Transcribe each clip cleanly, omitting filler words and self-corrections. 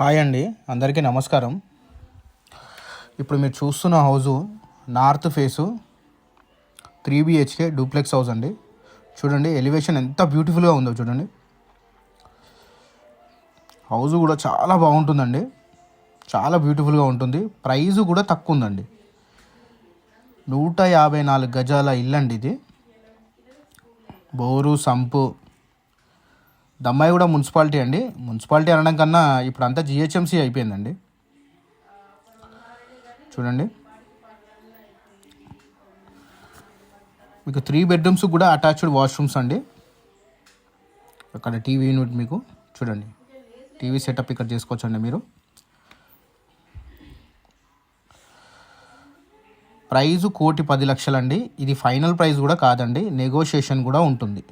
Hi అండి, అందరికీ నమస్కారం. ఇప్పుడు మీరు చూస్తున్న house north face 3 BHK duplex house అండి. చూడండి ఎలివేషన్ ఎంత బ్యూటిఫుల్గా ఉందో చూడండి. హౌజు కూడా చాలా బాగుంటుందండి, చాలా బ్యూటిఫుల్గా ఉంటుంది. ప్రైజు కూడా తక్కువ ఉందండి. 154 గజాల ఇల్లు అండి ఇది. బోరు సంపు దమ్మాయి కూడా మున్సిపాలిటీ అండి. మున్సిపాలిటీ అనడం కన్నా ఇప్పుడు అంతా GHMC అయిపోయిందండి. చూడండి మీకు 3 బెడ్రూమ్స్ కూడా అటాచ్డ్ వాష్రూమ్స్ అండి. అక్కడ టీవీ యూనిట్ మీకు చూడండి, టీవీ సెటప్ ఇక్కడ చేసుకోవచ్చు అండి మీరు. ప్రైజు 1,10,00,000 అండి. ఇది ఫైనల్ ప్రైస్ కూడా కాదండి, నెగోషియేషన్ కూడా ఉంటుంది.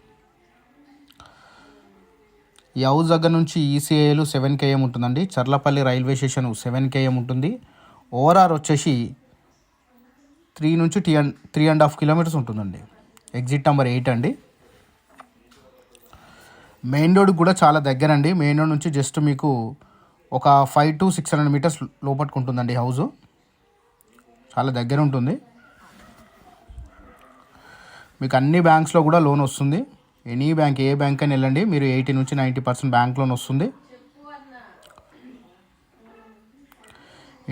ఈ హౌస్ దగ్గర నుంచి ECIL 7 km ఉంటుందండి. చర్లపల్లి రైల్వే స్టేషన్ 7 km ఉంటుంది. ఓవరాల్ వచ్చేసి 3 నుంచి 3.5 kilometers ఉంటుందండి. ఎగ్జిట్ నెంబర్ 8 అండి. మెయిన్ రోడ్ కూడా చాలా దగ్గర అండి. మెయిన్ రోడ్ నుంచి జస్ట్ మీకు ఒక 500 to 600 meters లోపట్టుకు ఉంటుందండి. హౌజు చాలా దగ్గర ఉంటుంది. మీకు అన్ని బ్యాంక్స్లో కూడా లోన్ వస్తుంది. ఎనీ బ్యాంక్, ఏ బ్యాంక్ అని వెళ్ళండి, మీరు 80 నుంచి 90% బ్యాంక్ లోన్ వస్తుంది.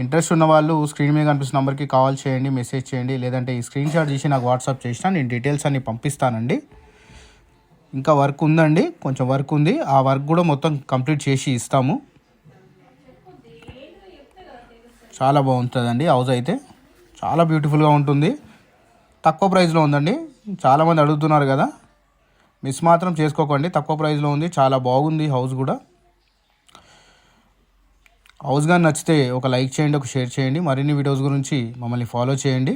ఇంట్రెస్ట్ ఉన్న వాళ్ళు స్క్రీన్ మీద కనిపిస్తున్న నెంబర్కి కాల్ చేయండి, మెసేజ్ చేయండి, లేదంటే ఈ స్క్రీన్ షాట్ తీసి నాకు వాట్సాప్ చేసినా నేను డీటెయిల్స్ అన్ని పంపిస్తానండి. ఇంకా వర్క్ ఉందండి, కొంచెం వర్క్ ఉంది. ఆ వర్క్ కూడా మొత్తం కంప్లీట్ చేసి ఇస్తాము. చాలా బాగుంటుందండి హౌస్ అయితే, చాలా బ్యూటిఫుల్గా ఉంటుంది. తక్కువ ప్రైస్లో ఉందండి. చాలామంది అడుగుతున్నారు కదా, మిస్ మాత్రం చేసుకోకండి. తక్కువ ప్రైస్లో ఉంది, చాలా బాగుంది హౌస్ కూడా. హౌస్ కానీ నచ్చితే ఒక లైక్ చేయండి, ఒక షేర్ చేయండి. మరిన్ని వీడియోస్ గురించి మమ్మల్ని ఫాలో చేయండి.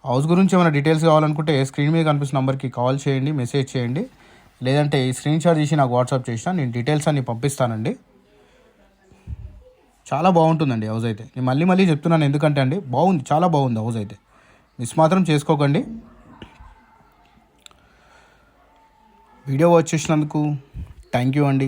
హౌస్ గురించి ఏమైనా డీటెయిల్స్ కావాలనుకుంటే స్క్రీన్ మీద కనిపిస్తున్న నెంబర్కి కాల్ చేయండి, మెసేజ్ చేయండి, లేదంటే ఈ స్క్రీన్ షాట్ తీసి నాకు వాట్సాప్ చేసినా నేను డీటెయిల్స్ అన్ని పంపిస్తానండి. చాలా బాగుంటుందండి హౌస్ అయితే. నేను మళ్ళీ మళ్ళీ చెప్తున్నాను, ఎందుకంటే అండి బాగుంది, చాలా బాగుంది హౌస్ అయితే. మిస్ మాత్రం చేసుకోకండి. వీడియో వాచ్ చేసినందుకు థ్యాంక్ యూ అండి.